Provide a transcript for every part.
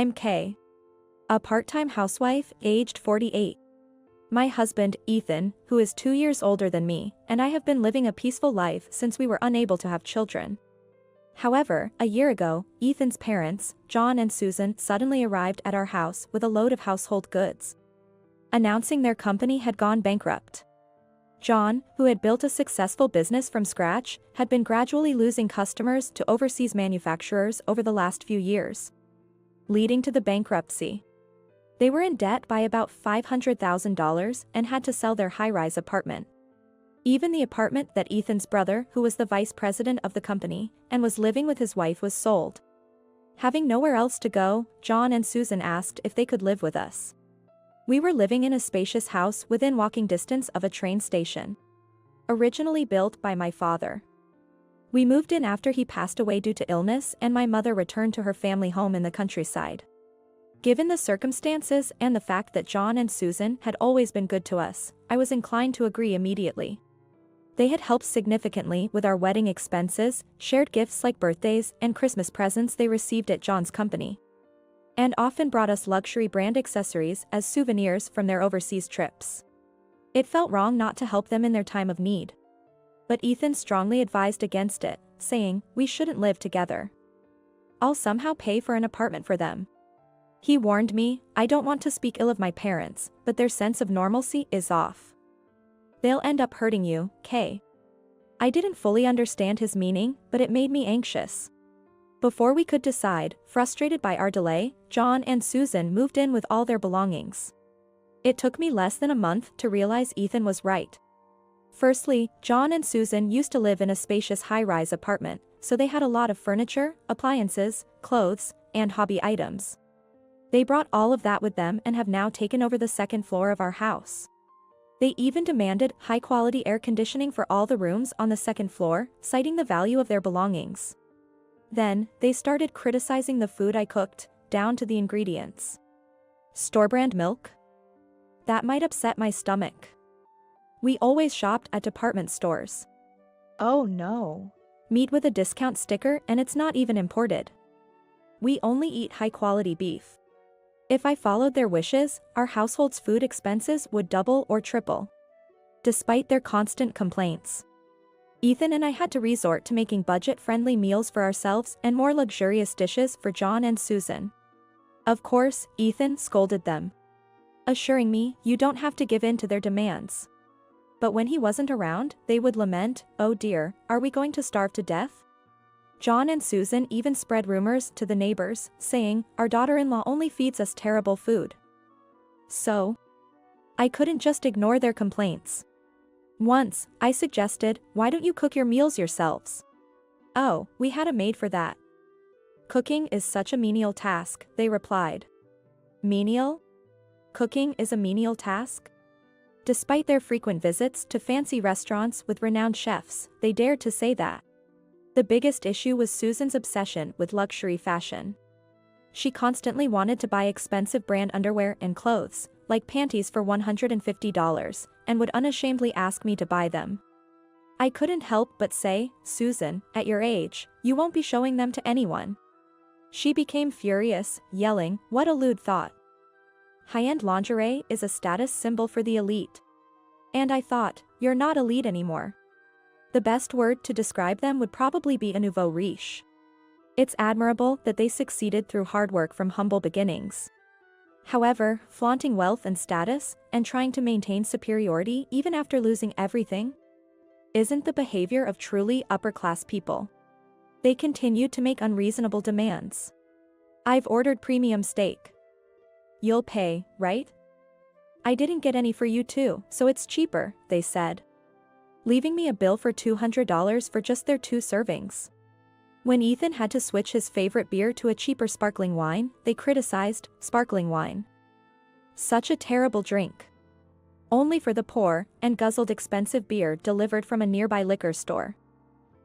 I'm Kay, a part-time housewife, aged 48. My husband, Ethan, who is 2 years older than me, and I have been living a peaceful life since we were unable to have children. However, a year ago, Ethan's parents, John and Susan, suddenly arrived at our house with a load of household goods, announcing their company had gone bankrupt. John, who had built a successful business from scratch, had been gradually losing customers to overseas manufacturers over the last few years, leading to the bankruptcy. They were in debt by about $500,000 and had to sell their high-rise apartment. Even the apartment that Ethan's brother, who was the vice president of the company and was living with his wife, was sold. Having nowhere else to go, John and Susan asked if they could live with us. We were living in a spacious house within walking distance of a train station, originally built by my father. We moved in after he passed away due to illness, and my mother returned to her family home in the countryside. Given the circumstances and the fact that John and Susan had always been good to us, I was inclined to agree immediately. They had helped significantly with our wedding expenses, shared gifts like birthdays and Christmas presents they received at John's company, and often brought us luxury brand accessories as souvenirs from their overseas trips. It felt wrong not to help them in their time of need. But Ethan strongly advised against it, saying, "We shouldn't live together. I'll somehow pay for an apartment for them." He warned me, "I don't want to speak ill of my parents, but their sense of normalcy is off. They'll end up hurting you, Kay." I didn't fully understand his meaning, but it made me anxious. Before we could decide, frustrated by our delay, John and Susan moved in with all their belongings. It took me less than a month to realize Ethan was right. Firstly, John and Susan used to live in a spacious high-rise apartment, so they had a lot of furniture, appliances, clothes, and hobby items. They brought all of that with them and have now taken over the second floor of our house. They even demanded high-quality air conditioning for all the rooms on the second floor, citing the value of their belongings. Then, they started criticizing the food I cooked, down to the ingredients. Store-brand milk? That might upset my stomach. We always shopped at department stores. Oh no. Meat with a discount sticker, and it's not even imported. We only eat high-quality beef. If I followed their wishes, our household's food expenses would double or triple. Despite their constant complaints, Ethan and I had to resort to making budget-friendly meals for ourselves and more luxurious dishes for John and Susan. Of course, Ethan scolded them, assuring me, "You don't have to give in to their demands." But when he wasn't around, they would lament, "Oh dear, are we going to starve to death?" John and Susan even spread rumors to the neighbors, saying, "Our daughter-in-law only feeds us terrible food." So, I couldn't just ignore their complaints. Once, I suggested, "Why don't you cook your meals yourselves?" "Oh, we had a maid for that." "Cooking is such a menial task," they replied. Menial? Cooking is a menial task? Despite their frequent visits to fancy restaurants with renowned chefs, they dared to say that. The biggest issue was Susan's obsession with luxury fashion. She constantly wanted to buy expensive brand underwear and clothes, like panties for $150, and would unashamedly ask me to buy them. I couldn't help but say, "Susan, at your age, you won't be showing them to anyone." She became furious, yelling, "What a lewd thought. High-end lingerie is a status symbol for the elite." And I thought, "You're not elite anymore." The best word to describe them would probably be a nouveau riche. It's admirable that they succeeded through hard work from humble beginnings. However, flaunting wealth and status, and trying to maintain superiority even after losing everything, isn't the behavior of truly upper-class people. They continued to make unreasonable demands. "I've ordered premium steak. You'll pay, right?" "I didn't get any for you too, so it's cheaper," they said, leaving me a bill for $200 for just their 2 servings. When Ethan had to switch his favorite beer to a cheaper sparkling wine, they criticized sparkling wine. Such a terrible drink. Only for the poor, and guzzled expensive beer delivered from a nearby liquor store.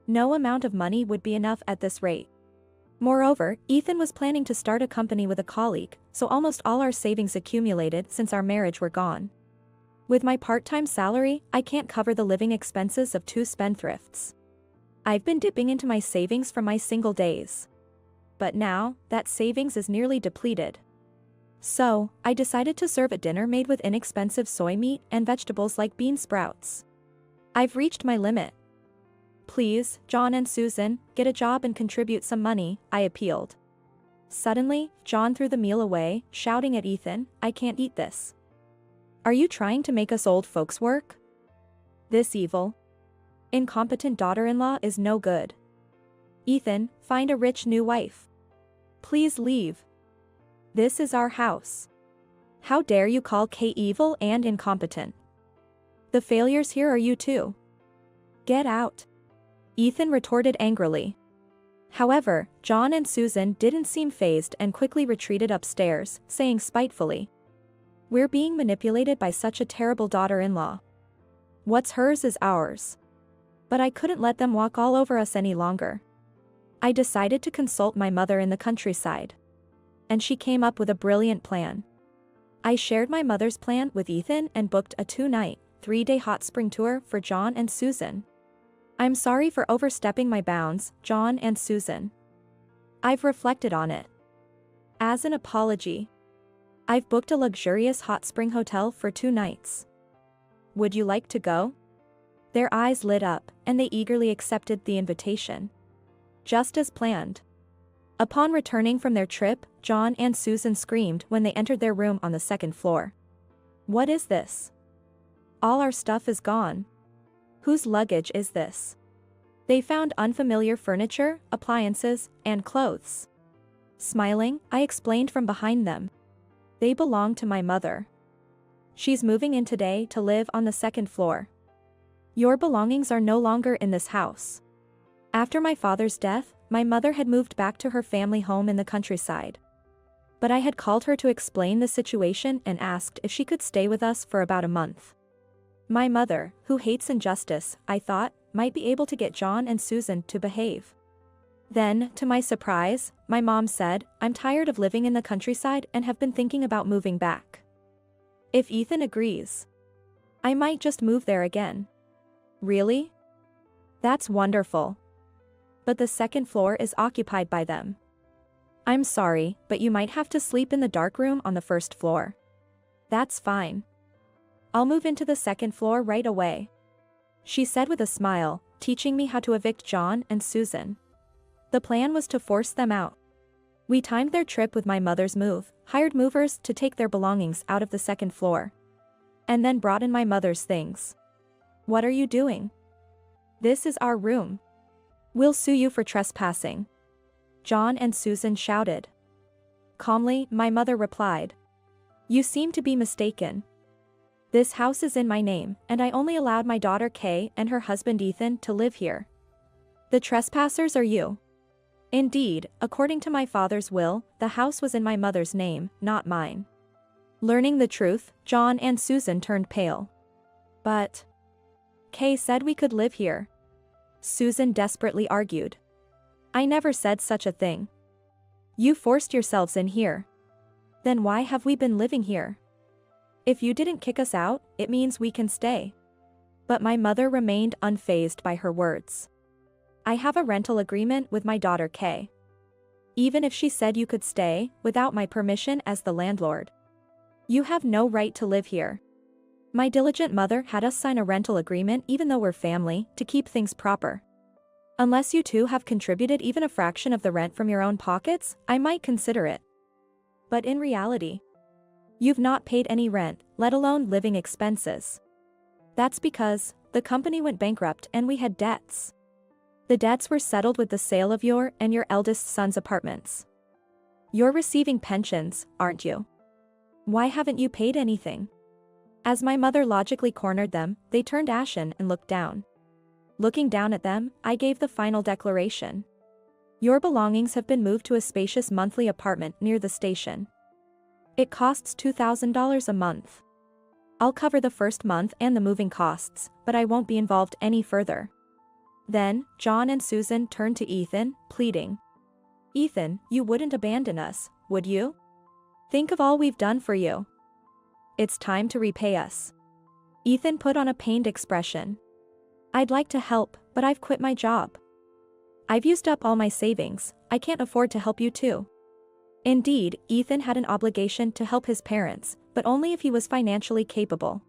No amount of money would be enough at this rate. Moreover, Ethan was planning to start a company with a colleague, so almost all our savings accumulated since our marriage were gone. With my part-time salary, I can't cover the living expenses of 2 spendthrifts. I've been dipping into my savings from my single days. But now, that savings is nearly depleted. So, I decided to serve a dinner made with inexpensive soy meat and vegetables like bean sprouts. I've reached my limit. Please, John and Susan, get a job and contribute some money, I appealed. Suddenly, John threw the meal away, shouting at Ethan, I can't eat this. Are you trying to make us old folks work? This evil, incompetent daughter-in-law is no good. Ethan, find a rich new wife. Please leave. This is our house. How dare you call Kay evil and incompetent? The failures here are you too. Get out. Ethan retorted angrily. However, John and Susan didn't seem fazed and quickly retreated upstairs, saying spitefully, we're being manipulated by such a terrible daughter-in-law. What's hers is ours. But I couldn't let them walk all over us any longer. I decided to consult my mother in the countryside. And she came up with a brilliant plan. I shared my mother's plan with Ethan and booked a 2-night, 3-day hot spring tour for John and Susan. I'm sorry for overstepping my bounds, John and Susan. I've reflected on it. As an apology, I've booked a luxurious hot spring hotel for 2 nights. Would you like to go? Their eyes lit up, and they eagerly accepted the invitation. Just as planned. Upon returning from their trip, John and Susan screamed when they entered their room on the 2nd floor. What is this? All our stuff is gone. Whose luggage is this? They found unfamiliar furniture, appliances, and clothes. Smiling, I explained from behind them. They belong to my mother. She's moving in today to live on the 2nd floor. Your belongings are no longer in this house. After my father's death, my mother had moved back to her family home in the countryside. But I had called her to explain the situation and asked if she could stay with us for about a month. My mother, who hates injustice, I thought, might be able to get John and Susan to behave. Then, to my surprise, my mom said, I'm tired of living in the countryside and have been thinking about moving back. If Ethan agrees, I might just move there again. Really? That's wonderful. But the 2nd floor is occupied by them. I'm sorry, but you might have to sleep in the dark room on the 1st floor. That's fine. I'll move into the 2nd floor right away. She said with a smile, teaching me how to evict John and Susan. The plan was to force them out. We timed their trip with my mother's move, hired movers to take their belongings out of the 2nd floor. And then brought in my mother's things. What are you doing? This is our room. We'll sue you for trespassing. John and Susan shouted. Calmly, my mother replied. You seem to be mistaken. This house is in my name, and I only allowed my daughter Kay and her husband Ethan to live here. The trespassers are you. Indeed, according to my father's will, the house was in my mother's name, not mine. Learning the truth, John and Susan turned pale. But Kay said we could live here. Susan desperately argued. I never said such a thing. You forced yourselves in here. Then why have we been living here? If you didn't kick us out, it means we can stay. But my mother remained unfazed by her words. I have a rental agreement with my daughter Kay. Even if she said you could stay, without my permission as the landlord, you have no right to live here. My diligent mother had us sign a rental agreement even though we're family, to keep things proper. Unless you two have contributed even a fraction of the rent from your own pockets, I might consider it. But in reality, you've not paid any rent, let alone living expenses. That's because the company went bankrupt and we had debts. The debts were settled with the sale of your and your eldest son's apartments. You're receiving pensions, aren't you? Why haven't you paid anything? As my mother logically cornered them, they turned ashen and looked down. Looking down at them, I gave the final declaration. Your belongings have been moved to a spacious monthly apartment near the station. It costs $2,000 a month. I'll cover the first month and the moving costs, but I won't be involved any further. Then, John and Susan turned to Ethan, pleading. Ethan, you wouldn't abandon us, would you? Think of all we've done for you. It's time to repay us. Ethan put on a pained expression. I'd like to help, but I've quit my job. I've used up all my savings, I can't afford to help you too. Indeed, Ethan had an obligation to help his parents, but only if he was financially capable.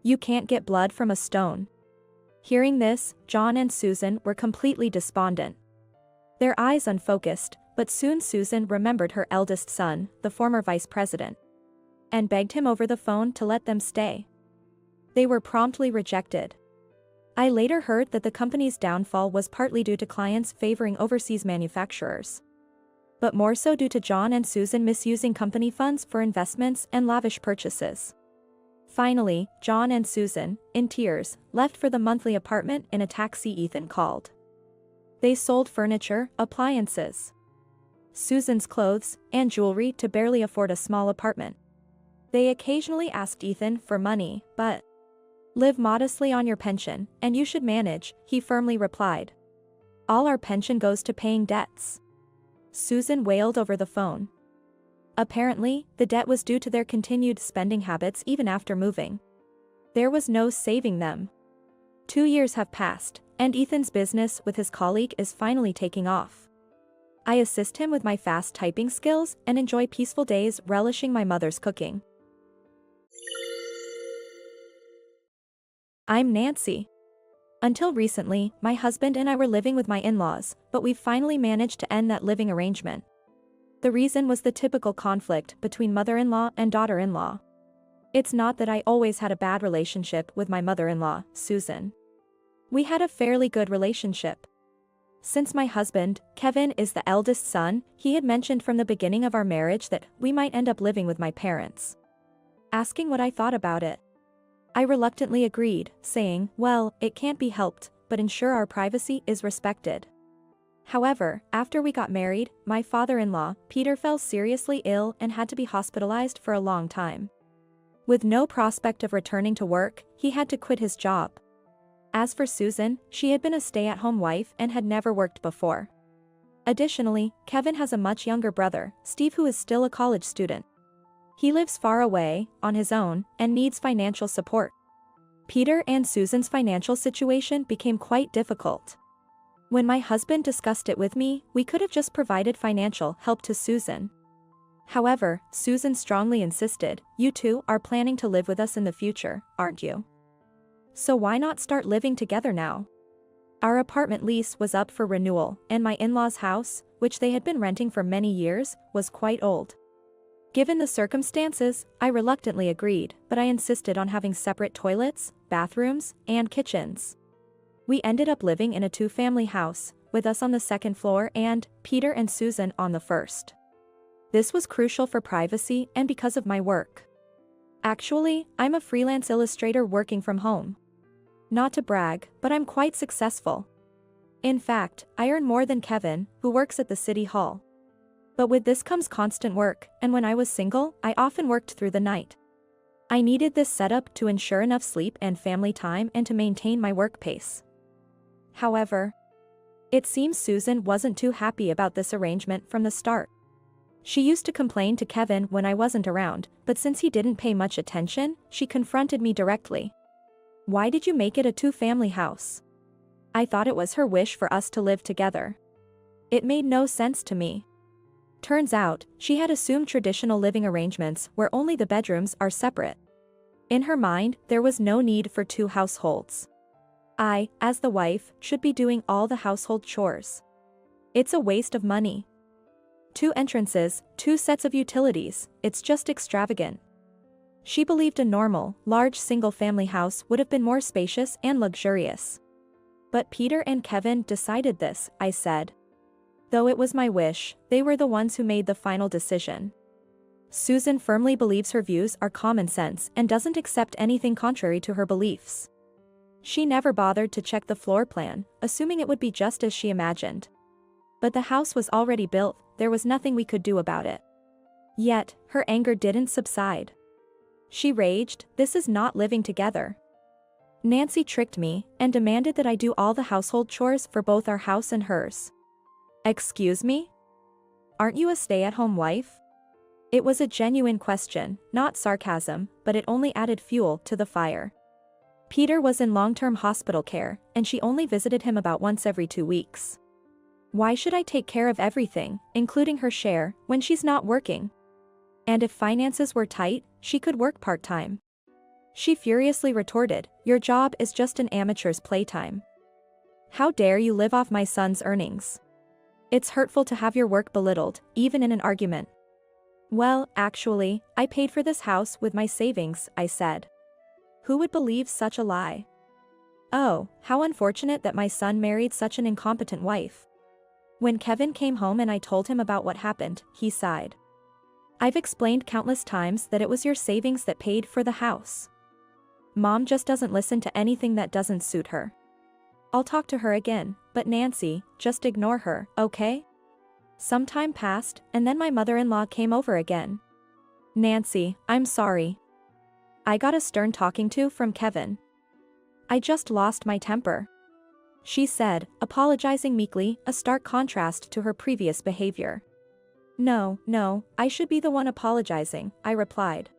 You can't get blood from a stone. Hearing this, John and Susan were completely despondent. Their eyes unfocused, but soon Susan remembered her eldest son, the former vice president, and begged him over the phone to let them stay. They were promptly rejected. I later heard that the company's downfall was partly due to clients favoring overseas manufacturers, but more so due to John and Susan misusing company funds for investments and lavish purchases. Finally, John and Susan, in tears, left for the monthly apartment in a taxi Ethan called. They sold furniture, appliances, Susan's clothes, and jewelry to barely afford a small apartment. They occasionally asked Ethan for money, but live modestly on your pension, and you should manage, he firmly replied. All our pension goes to paying debts. Susan wailed over the phone. Apparently, the debt was due to their continued spending habits even after moving. There was no saving them. 2 years have passed, and Ethan's business with his colleague is finally taking off. I assist him with my fast typing skills and enjoy peaceful days relishing my mother's cooking. I'm Nancy. Until recently, my husband and I were living with my in-laws, but we've finally managed to end that living arrangement. The reason was the typical conflict between mother-in-law and daughter-in-law. It's not that I always had a bad relationship with my mother-in-law, Susan. We had a fairly good relationship. Since my husband, Kevin, is the eldest son, he had mentioned from the beginning of our marriage that we might end up living with my parents. Asking what I thought about it, I reluctantly agreed, saying, well, it can't be helped, but ensure our privacy is respected. However, after we got married, my father-in-law, Peter, fell seriously ill and had to be hospitalized for a long time. With no prospect of returning to work, he had to quit his job. As for Susan, she had been a stay-at-home wife and had never worked before. Additionally, Kevin has a much younger brother, Steve, who is still a college student. He lives far away, on his own, and needs financial support. Peter and Susan's financial situation became quite difficult. When my husband discussed it with me, we could have just provided financial help to Susan. However, Susan strongly insisted, you two are planning to live with us in the future, aren't you? So why not start living together now? Our apartment lease was up for renewal, and my in-laws' house, which they had been renting for many years, was quite old. Given the circumstances, I reluctantly agreed, but I insisted on having separate toilets, bathrooms, and kitchens. We ended up living in a 2-family house, with us on the 2nd floor and Peter and Susan on the 1st. This was crucial for privacy and because of my work. Actually, I'm a freelance illustrator working from home. Not to brag, but I'm quite successful. In fact, I earn more than Kevin, who works at the city hall. But with this comes constant work, and when I was single, I often worked through the night. I needed this setup to ensure enough sleep and family time and to maintain my work pace. However, it seems Susan wasn't too happy about this arrangement from the start. She used to complain to Kevin when I wasn't around, but since he didn't pay much attention, she confronted me directly. Why did you make it a 2-family house? I thought it was her wish for us to live together. It made no sense to me. Turns out, she had assumed traditional living arrangements where only the bedrooms are separate. In her mind, there was no need for 2 households. I, as the wife, should be doing all the household chores. It's a waste of money. 2 entrances, 2 sets of utilities, it's just extravagant. She believed a normal, large single-family house would have been more spacious and luxurious. But Peter and Kevin decided this, I said. Though it was my wish, they were the ones who made the final decision. Susan firmly believes her views are common sense and doesn't accept anything contrary to her beliefs. She never bothered to check the floor plan, assuming it would be just as she imagined. But the house was already built, there was nothing we could do about it. Yet, her anger didn't subside. She raged, this is not living together. Nancy tricked me and demanded that I do all the household chores for both our house and hers. Excuse me? Aren't you a stay-at-home wife? It was a genuine question, not sarcasm, but it only added fuel to the fire. Peter was in long-term hospital care, and she only visited him about once every 2 weeks. Why should I take care of everything, including her share, when she's not working? And if finances were tight, she could work part-time. She furiously retorted, your job is just an amateur's playtime. How dare you live off my son's earnings? It's hurtful to have your work belittled, even in an argument. Well, actually, I paid for this house with my savings, I said. Who would believe such a lie? Oh, how unfortunate that my son married such an incompetent wife. When Kevin came home and I told him about what happened, he sighed. I've explained countless times that it was your savings that paid for the house. Mom just doesn't listen to anything that doesn't suit her. I'll talk to her again, but Nancy, just ignore her, okay? Some time passed, and then my mother-in-law came over again. Nancy, I'm sorry. I got a stern talking to from Kevin. I just lost my temper, she said, apologizing meekly, a stark contrast to her previous behavior. No, I should be the one apologizing, I replied.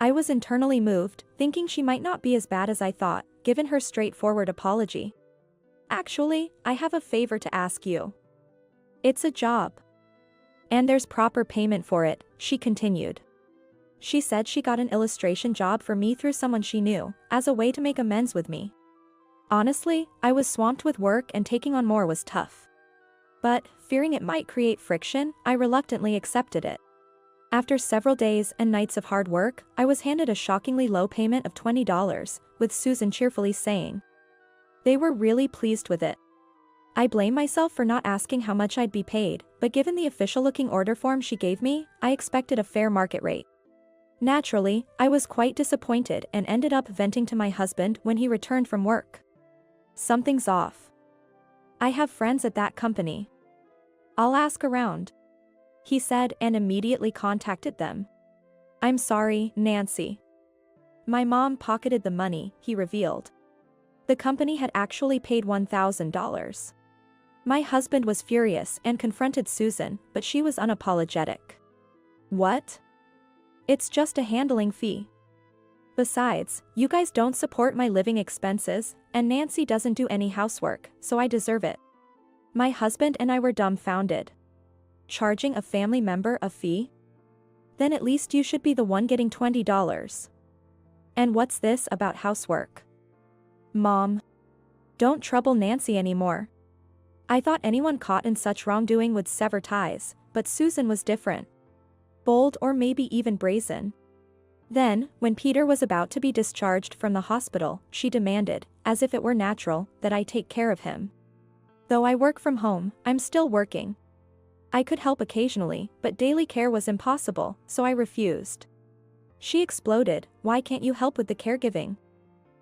I was internally moved, thinking she might not be as bad as I thought, given her straightforward apology. Actually, I have a favor to ask you. It's a job. And there's proper payment for it, she continued. She said she got an illustration job for me through someone she knew, as a way to make amends with me. Honestly, I was swamped with work and taking on more was tough. But, fearing it might create friction, I reluctantly accepted it. After several days and nights of hard work, I was handed a shockingly low payment of $20, with Susan cheerfully saying. They were really pleased with it. I blame myself for not asking how much I'd be paid, but given the official-looking order form she gave me, I expected a fair market rate. Naturally, I was quite disappointed and ended up venting to my husband when he returned from work. Something's off. I have friends at that company. I'll ask around, he said and immediately contacted them. I'm sorry, Nancy. My mom pocketed the money, he revealed. The company had actually paid $1,000. My husband was furious and confronted Susan, but she was unapologetic. What? It's just a handling fee. Besides, you guys don't support my living expenses, and Nancy doesn't do any housework, so I deserve it. My husband and I were dumbfounded. Charging a family member a fee? Then at least you should be the one getting $20. And what's this about housework? Mom. Don't trouble Nancy anymore. I thought anyone caught in such wrongdoing would sever ties, but Susan was different. Bold or maybe even brazen. Then, when Peter was about to be discharged from the hospital, she demanded, as if it were natural, that I take care of him. Though I work from home, I'm still working. I could help occasionally, but daily care was impossible, so I refused. She exploded, why can't you help with the caregiving?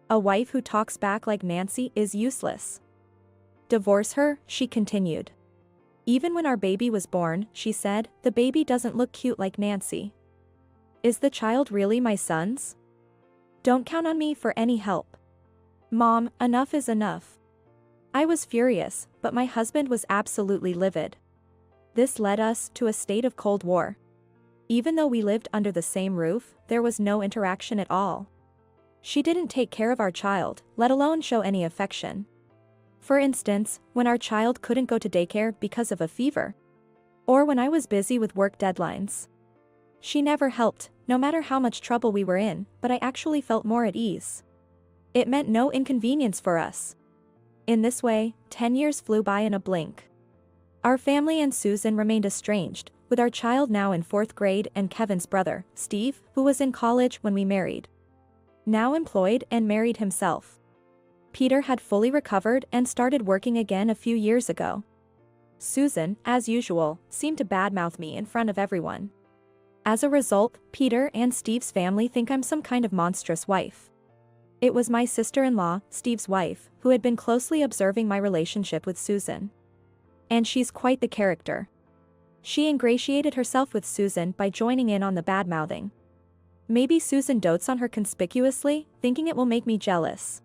A wife who talks back like Nancy is useless. Divorce her, she continued. Even when our baby was born, she said, the baby doesn't look cute like Nancy. Is the child really my son's? Don't count on me for any help. Mom, enough is enough. I was furious, but my husband was absolutely livid. This led us to a state of Cold War. Even though we lived under the same roof, there was no interaction at all. She didn't take care of our child, let alone show any affection. For instance, when our child couldn't go to daycare because of a fever. Or when I was busy with work deadlines. She never helped, no matter how much trouble we were in, but I actually felt more at ease. It meant no inconvenience for us. In this way, 10 years flew by in a blink. Our family and Susan remained estranged, with our child now in 4th grade and Kevin's brother, Steve, who was in college when we married. Now employed and married himself. Peter had fully recovered and started working again a few years ago. Susan, as usual, seemed to badmouth me in front of everyone. As a result, Peter and Steve's family think I'm some kind of monstrous wife. It was my sister-in-law, Steve's wife, who had been closely observing my relationship with Susan. And she's quite the character. She ingratiated herself with Susan by joining in on the badmouthing. Maybe Susan dotes on her conspicuously, thinking it will make me jealous.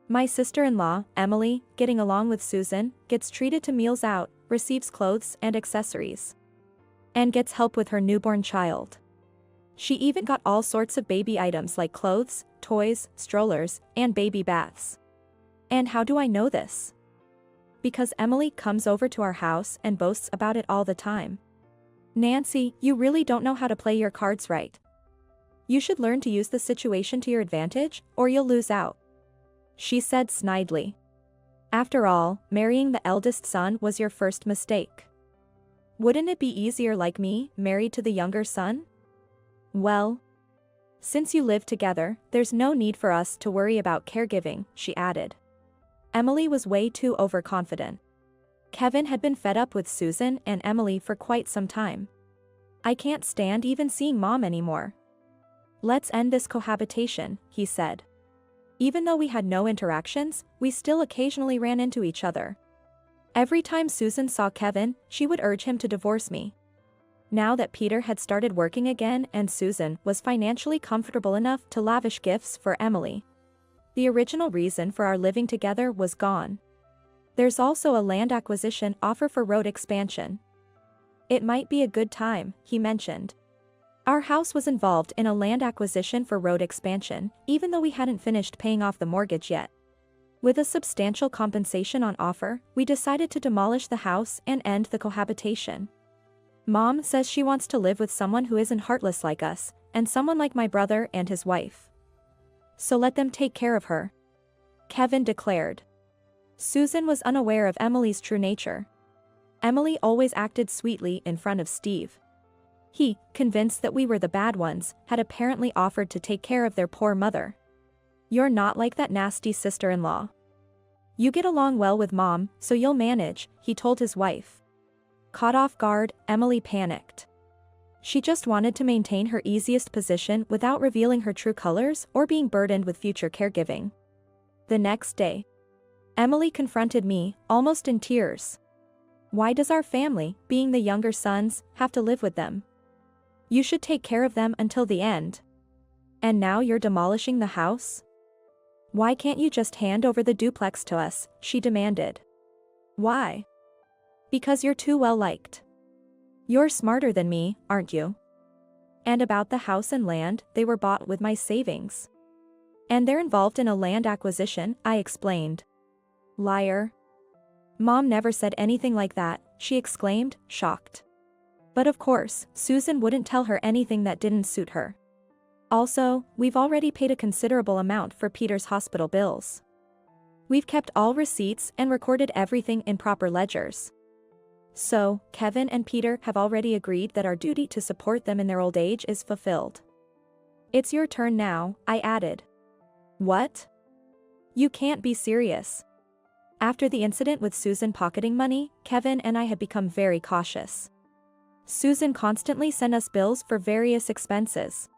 My sister-in-law, Emily, getting along with Susan, gets treated to meals out, receives clothes and accessories. And gets help with her newborn child. She even got all sorts of baby items like clothes, toys, strollers, and baby baths. And how do I know this? Because Emily comes over to our house and boasts about it all the time. Nancy, you really don't know how to play your cards right. You should learn to use the situation to your advantage, or you'll lose out. She said snidely. After all, marrying the eldest son was your first mistake. Wouldn't it be easier like me, married to the younger son? Well, since you live together, there's no need for us to worry about caregiving, she added. Emily was way too overconfident. Kevin had been fed up with Susan and Emily for quite some time. I can't stand even seeing Mom anymore. Let's end this cohabitation, he said. Even though we had no interactions, we still occasionally ran into each other. Every time Susan saw Kevin, she would urge him to divorce me. Now that Peter had started working again and Susan was financially comfortable enough to lavish gifts for Emily, the original reason for our living together was gone. There's also a land acquisition offer for road expansion. It might be a good time, he mentioned. Our house was involved in a land acquisition for road expansion, even though we hadn't finished paying off the mortgage yet. With a substantial compensation on offer, we decided to demolish the house and end the cohabitation. Mom says she wants to live with someone who isn't heartless like us, and someone like my brother and his wife. So let them take care of her, Kevin declared. Susan was unaware of Emily's true nature. Emily always acted sweetly in front of Steve. He, convinced that we were the bad ones, had apparently offered to take care of their poor mother. You're not like that nasty sister-in-law. You get along well with Mom, so you'll manage, he told his wife. Caught off guard, Emily panicked. She just wanted to maintain her easiest position without revealing her true colors or being burdened with future caregiving. The next day, Emily confronted me, almost in tears. Why does our family, being the younger sons, have to live with them? You should take care of them until the end. And now you're demolishing the house? Why can't you just hand over the duplex to us, she demanded. Why? Because you're too well liked. You're smarter than me, aren't you? And about the house and land, they were bought with my savings. And they're involved in a land acquisition, I explained. Liar. Mom never said anything like that, she exclaimed, shocked. But of course, Susan wouldn't tell her anything that didn't suit her. Also, we've already paid a considerable amount for Peter's hospital bills. We've kept all receipts and recorded everything in proper ledgers. So, Kevin and Peter have already agreed that our duty to support them in their old age is fulfilled. It's your turn now, I added. What? You can't be serious. After the incident with Susan pocketing money, Kevin and I had become very cautious. Susan constantly sent us bills for various expenses.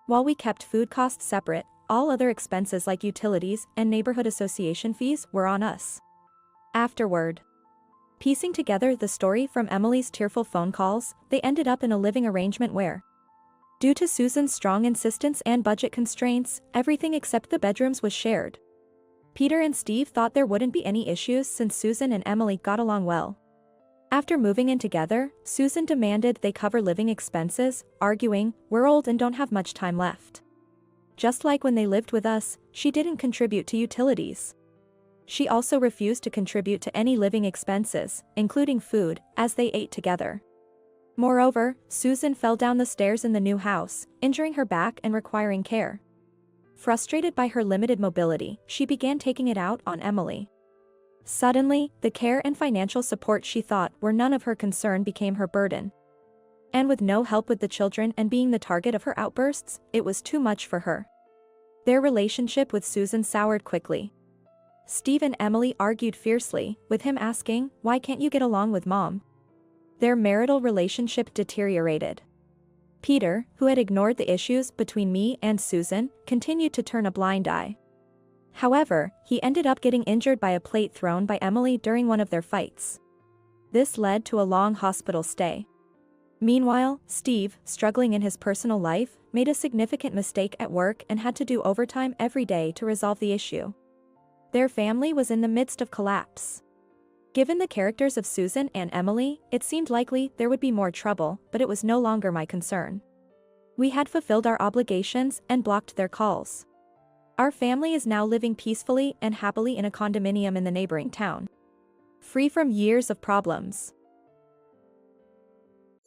While we kept food costs separate, all other expenses like utilities and neighborhood association fees were on us. Afterward, piecing together the story from Emily's tearful phone calls, they ended up in a living arrangement where, due to Susan's strong insistence and budget constraints, everything except the bedrooms was shared. Peter and Steve thought there wouldn't be any issues since Susan and Emily got along well. After moving in together, Susan demanded they cover living expenses, arguing, "We're old and don't have much time left." Just like when they lived with us, she didn't contribute to utilities. She also refused to contribute to any living expenses, including food, as they ate together. Moreover, Susan fell down the stairs in the new house, injuring her back and requiring care. Frustrated by her limited mobility, she began taking it out on Emily. Suddenly, the care and financial support she thought were none of her concern became her burden. And with no help with the children and being the target of her outbursts, it was too much for her. Their relationship with Susan soured quickly. Steve and Emily argued fiercely, with him asking, "Why can't you get along with Mom?" Their marital relationship deteriorated. Peter, who had ignored the issues between me and Susan, continued to turn a blind eye. However, he ended up getting injured by a plate thrown by Emily during one of their fights. This led to a long hospital stay. Meanwhile, Steve, struggling in his personal life, made a significant mistake at work and had to do overtime every day to resolve the issue. Their family was in the midst of collapse. Given the characters of Susan and Emily, it seemed likely there would be more trouble, but it was no longer my concern. We had fulfilled our obligations and blocked their calls. Our family is now living peacefully and happily in a condominium in the neighboring town. free from years of problems.